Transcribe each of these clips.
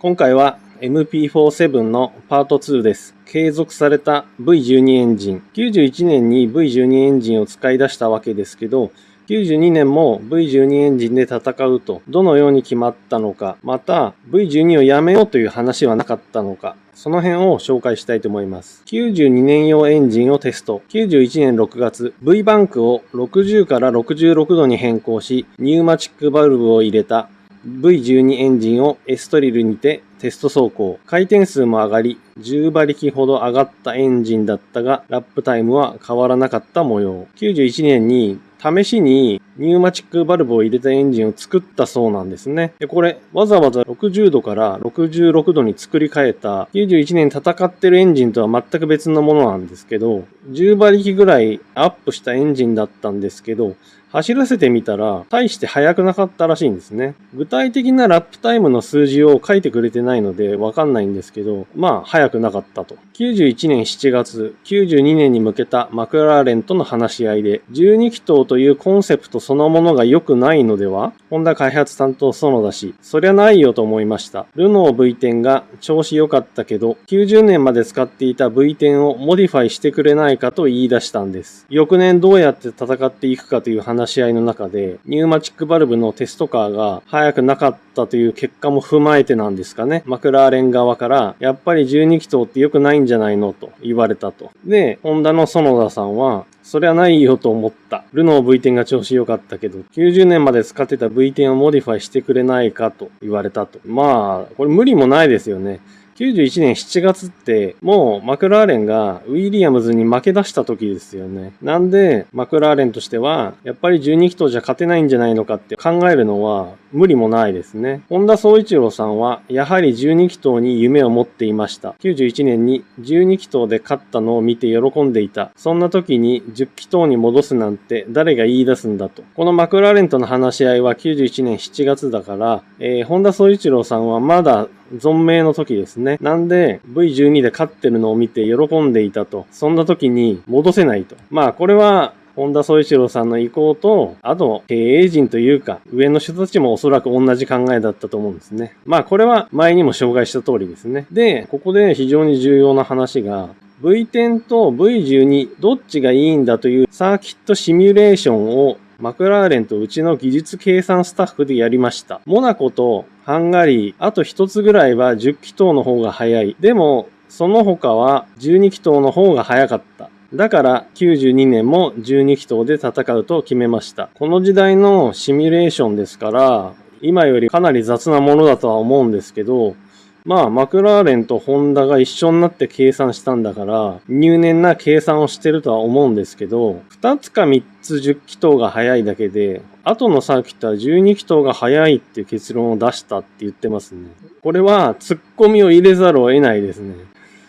今回は MP47 のパート2です。継続された V12 エンジン。91年に V12 エンジンを使い出したわけですけど、92年も V12 エンジンで戦うとどのように決まったのか、また V12 をやめようという話はなかったのか、その辺を紹介したいと思います。92年用エンジンをテスト。91年6月、V バンクを60から66度に変更し、ニューマチックバルブを入れたV12 エンジンをエストリルにてテスト走行。回転数も上がり、10馬力ほど上がったエンジンだったが、ラップタイムは変わらなかった模様。91年に試しにニューマチックバルブを入れたエンジンを作ったそうなんですね。で、これ、わざわざ60度から66度に作り変えた、91年戦ってるエンジンとは全く別のものなんですけど、10馬力ぐらいアップしたエンジンだったんですけど、走らせてみたら、大して速くなかったらしいんですね。具体的なラップタイムの数字を書いてくれてないのでわかんないんですけど、まあ、速くなかったと。91年7月、92年に向けたマクラーレンとの話し合いで、12気筒というコンセプトそのものが良くないのでは？ホンダ開発担当園田氏、そりゃないよと思いました。ルノー V10 が調子良かったけど、90年まで使っていた V10 をモディファイしてくれないかと言い出したんです。翌年どうやって戦っていくかという話し合いの中で、ニューマチックバルブのテストカーが速くなかったという結果も踏まえてなんですかね。マクラーレン側から、やっぱり12気筒って良くないんじゃないのと言われたと。で、ホンダの園田さんは、そりゃないよと思った。ルノー V10 が調子良かったけど、90年まで使ってた V10 をモディファイしてくれないかと言われたと。まあ、これ無理もないですよね。91年7月ってもうマクラーレンがウィリアムズに負け出した時ですよね。なんでマクラーレンとしてはやっぱり12気筒じゃ勝てないんじゃないのかって考えるのは無理もないですね。本田宗一郎さんはやはり12気筒に夢を持っていました。91年に12気筒で勝ったのを見て喜んでいた。そんな時に10気筒に戻すなんて誰が言い出すんだと。このマクラーレンとの話し合いは91年7月だから、本田宗一郎さんはまだ存命の時ですね。なんで V12 で勝ってるのを見て喜んでいたと。そんな時に戻せないと。まあこれは本田宗一郎さんの意向と、あと経営陣というか上の人たちもおそらく同じ考えだったと思うんですね。まあこれは前にも紹介した通りですね。で、ここで非常に重要な話がV10 と V12 どっちがいいんだというサーキットシミュレーションをマクラーレンとうちの技術計算スタッフでやりました。モナコとハンガリー、あと一つぐらいは10気筒の方が速い。でも、その他は12気筒の方が速かった。だから92年も12気筒で戦うと決めました。この時代のシミュレーションですから、今よりかなり雑なものだとは思うんですけど、まあ、マクラーレンとホンダが一緒になって計算したんだから、入念な計算をしてるとは思うんですけど、2つか3つ10気筒が速いだけで、後のサーキットは12気筒が速いっていう結論を出したって言ってますね。これは突っ込みを入れざるを得ないですね。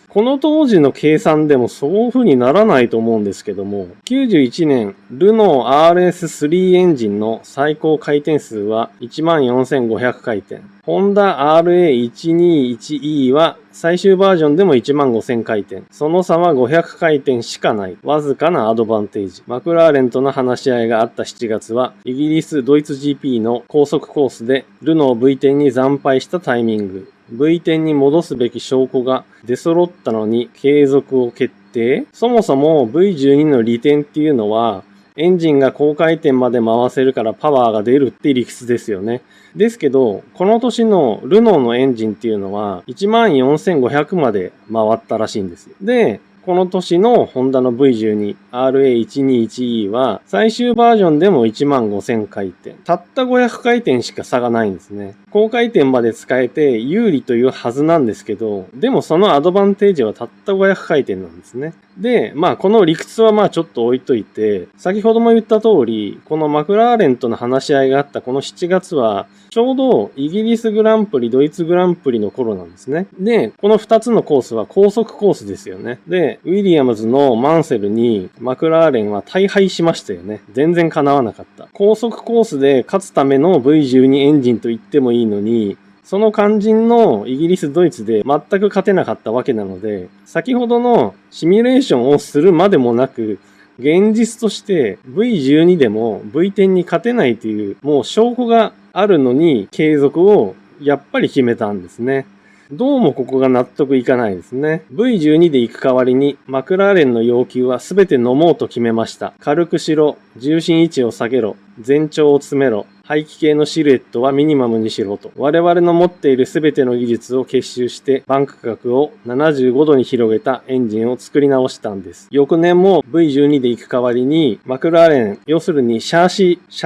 この当時の計算でもそういう風にならないと思うんですけども、91年、ルノー RS3 エンジンの最高回転数は 14,500 回転。ホンダ RA121E は最終バージョンでも 15,000 回転。その差は500回転しかない。わずかなアドバンテージ。マクラーレンとの話し合いがあった7月は、イギリス・ドイツ GP の高速コースでルノー V10 に惨敗したタイミング。V10 に戻すべき証拠が出揃ったのに継続を決定。そもそも V12 の利点っていうのはエンジンが高回転まで回せるからパワーが出るって理屈ですよね。ですけど、この年のルノーのエンジンっていうのは 14,500 まで回ったらしいんですよ。で、この年のホンダの V12 RA121E は最終バージョンでも 15,000 回転。たった500回転しか差がないんですね。高回転まで使えて有利というはずなんですけど、でもそのアドバンテージはたった500回転なんですね。で、まあこの理屈はまあちょっと置いといて、先ほども言った通り、このマクラーレンとの話し合いがあったこの7月は、ちょうどイギリスグランプリ、ドイツグランプリの頃なんですね。で、この2つのコースは高速コースですよね。で、ウィリアムズのマンセルにマクラーレンは大敗しましたよね。全然叶わなかった。高速コースで勝つための V12 エンジンと言ってもいいのに、その肝心のイギリス、ドイツで全く勝てなかったわけなので、先ほどのシミュレーションをするまでもなく、現実として V12 でも V10 に勝てないというもう証拠があるのに継続をやっぱり決めたんですね。どうもここが納得いかないですね。V12 で行く代わりに、マクラーレンの要求は全て飲もうと決めました。軽くしろ、重心位置を下げろ、全長を詰めろ、排気系のシルエットはミニマムにしろと。我々の持っている全ての技術を結集して、バンク角を75度に広げたエンジンを作り直したんです。翌年も V12 で行く代わりに、マクラーレン、要するに車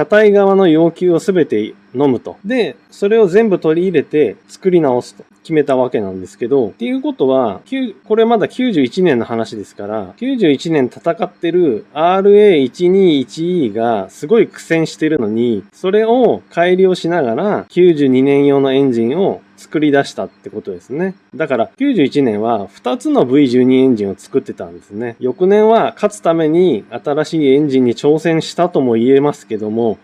体側の要求を全て飲むと。で、それを全部取り入れて作り直すと決めたわけなんですけど、っていうことは、これまだ91年の話ですから、91年戦ってる RA121E がすごい苦戦してるのに、それを改良しながら92年用のエンジンを作り出したってことですね。だから91年は2つの V12 エンジンを作ってたんですね。翌年は勝つために新しいエンジンに挑戦したとも言えますけども、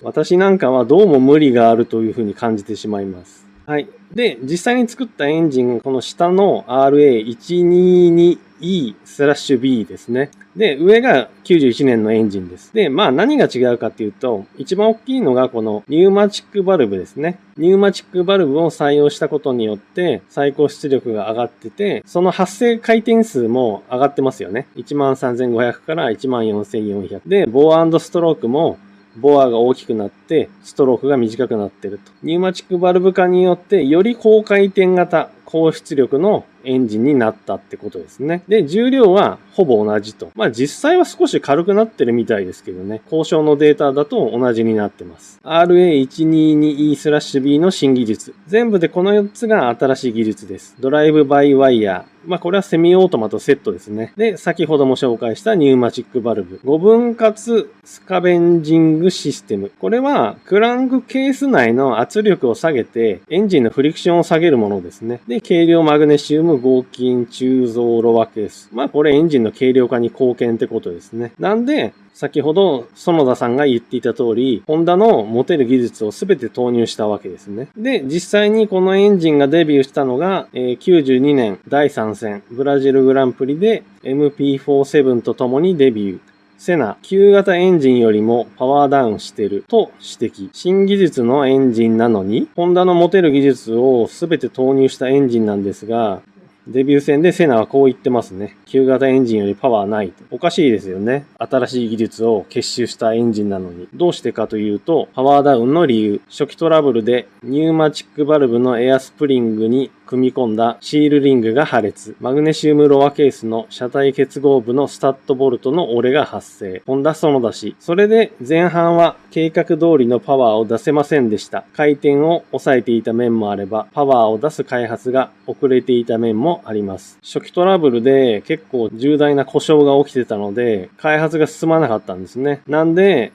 私なんかはどうも無理があるというふうに感じてしまいます。はい。で、実際に作ったエンジン、この下の RA122E/B ですね。で、上が91年のエンジンです。で、何が違うかっていうと、一番大きいのがこのニューマチックバルブですね。ニューマチックバルブを採用したことによって最高出力が上がってて、その発生回転数も上がってますよね。13500から14400。で、ボア&ストロークもボアが大きくなって、ストロークが短くなっていると。ニューマチックバルブ化によって、より高回転型、高出力のエンジンになったってことですね。で、重量はほぼ同じと。実際は少し軽くなってるみたいですけどね。交渉のデータだと同じになってます。RA122E/B の新技術。全部でこの4つが新しい技術です。ドライブバイワイヤー。これはセミオートマとセットですね。で、先ほども紹介したニューマチックバルブ。5分割スカベンジングシステム。これはクランクケース内の圧力を下げてエンジンのフリクションを下げるものですね。で、軽量マグネシウム合金鋳造ロワケース。これエンジンの軽量化に貢献ってことですね。なんで、先ほど園田さんが言っていた通り、ホンダの持てる技術を全て投入したわけですね。で、実際にこのエンジンがデビューしたのが、92年第3戦ブラジルグランプリで MP47 と共にデビュー。セナ、旧型エンジンよりもパワーダウンしてると指摘。新技術のエンジンなのに、ホンダの持てる技術を全て投入したエンジンなんですが、デビュー戦でセナはこう言ってますね。旧型エンジンよりパワーないと。おかしいですよね。新しい技術を結集したエンジンなのに。どうしてかというと、パワーダウンの理由。初期トラブルでニューマチックバルブのエアスプリングに組み込んだシールリングが破裂。マグネシウムロアケースの車体結合部のスタッドボルトの折れが発生。ホンダ園田氏。それで前半は計画通りのパワーを出せませんでした。回転を抑えていた面もあれば、パワーを出す開発が遅れていた面もあります。初期トラブルで結構重大な故障が起きてたので、開発が進まなかったんですね。なんで、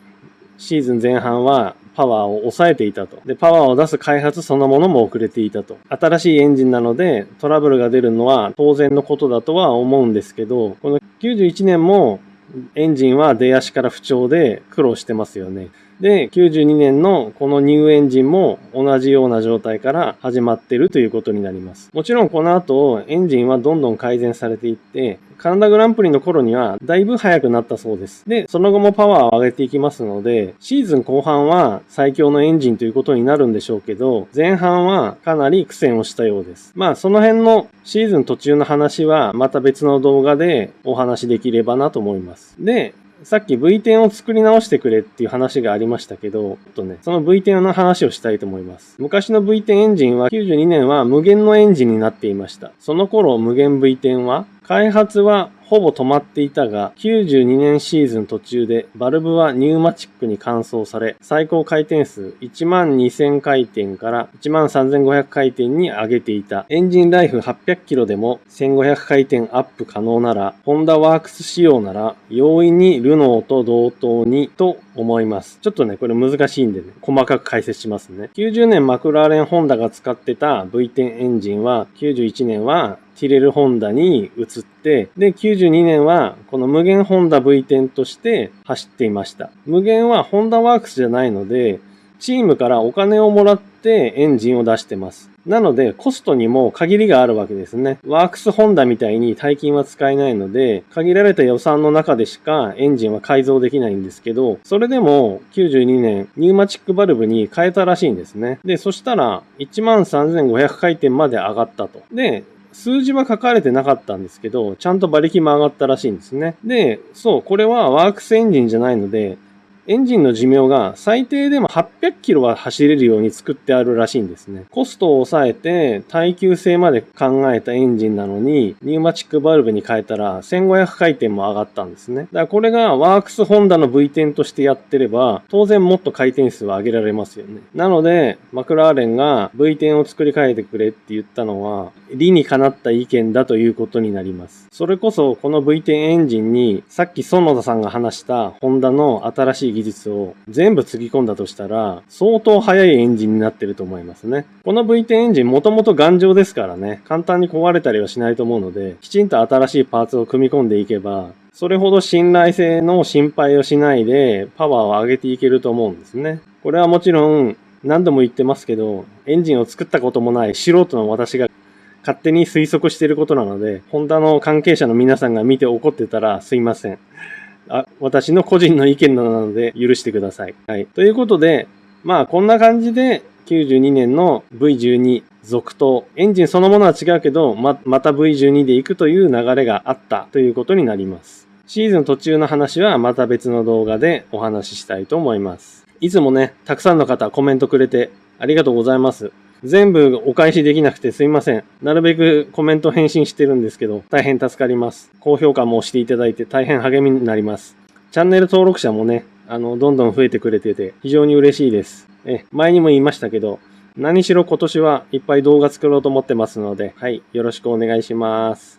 シーズン前半はパワーを抑えていたと。で、パワーを出す開発そのものも遅れていたと。新しいエンジンなのでトラブルが出るのは当然のことだとは思うんですけど、この91年もエンジンは出足から不調で苦労してますよね。で、92年のこのニューエンジンも同じような状態から始まってるということになります。もちろんこの後エンジンはどんどん改善されていって、カナダグランプリの頃にはだいぶ速くなったそうです。で、その後もパワーを上げていきますので、シーズン後半は最強のエンジンということになるんでしょうけど、前半はかなり苦戦をしたようです。その辺のシーズン途中の話はまた別の動画でお話できればなと思います。で、さっき V10 を作り直してくれっていう話がありましたけど、その V10 の話をしたいと思います。昔の V10 エンジンは92年は無限のエンジンになっていました。その頃無限 V10 は開発はほぼ止まっていたが、92年シーズン途中でバルブはニューマチックに換装され、最高回転数12000回転から13500回転に上げていた。エンジンライフ800キロでも1500回転アップ可能なら、ホンダワークス仕様なら容易にルノーと同等にと思います。ちょっとね、これ難しいんでね、細かく解説しますね。90年マクラーレンホンダが使ってた V10 エンジンは、91年はティレルホンダに移って、で、92年はこの無限ホンダ V10 として走っていました。無限はホンダワークスじゃないので、チームからお金をもらってエンジンを出してます。なので、コストにも限りがあるわけですね。ワークスホンダみたいに大金は使えないので、限られた予算の中でしかエンジンは改造できないんですけど、それでも92年、ニューマチックバルブに変えたらしいんですね。で、そしたら、13,500回転まで上がったと。で、数字は書かれてなかったんですけど、ちゃんと馬力も上がったらしいんですね。で、そう、これはワークスエンジンじゃないので、エンジンの寿命が最低でも800キロは走れるように作ってあるらしいんですね。コストを抑えて耐久性まで考えたエンジンなのに、ニューマチックバルブに変えたら1500回転も上がったんですね。だからこれがワークスホンダの V10 としてやってれば、当然もっと回転数は上げられますよね。なので、マクラーレンが V10 を作り変えてくれって言ったのは、理にかなった意見だということになります。それこそこの V10 エンジンに、さっき園田さんが話したホンダの新しい技術を全部つぎ込んだとしたら、相当速いエンジンになってると思いますね。この V10 エンジンもともと頑丈ですからね、簡単に壊れたりはしないと思うので、きちんと新しいパーツを組み込んでいけば、それほど信頼性の心配をしないでパワーを上げていけると思うんですね。これはもちろん何度も言ってますけど、エンジンを作ったこともない素人の私が勝手に推測していることなので、ホンダの関係者の皆さんが見て怒ってたらすいません。私の個人の意見なので許してください。はい。ということで、まあこんな感じで92年の V12 続投。エンジンそのものは違うけど、また V12 で行くという流れがあったということになります。シーズン途中の話はまた別の動画でお話ししたいと思います。いつもね、たくさんの方コメントくれてありがとうございます。全部お返しできなくてすいません。なるべくコメント返信してるんですけど、大変助かります。高評価も押していただいて大変励みになります。チャンネル登録者もね、どんどん増えてくれてて非常に嬉しいです。前にも言いましたけど、何しろ今年はいっぱい動画作ろうと思ってますので、はい、よろしくお願いします。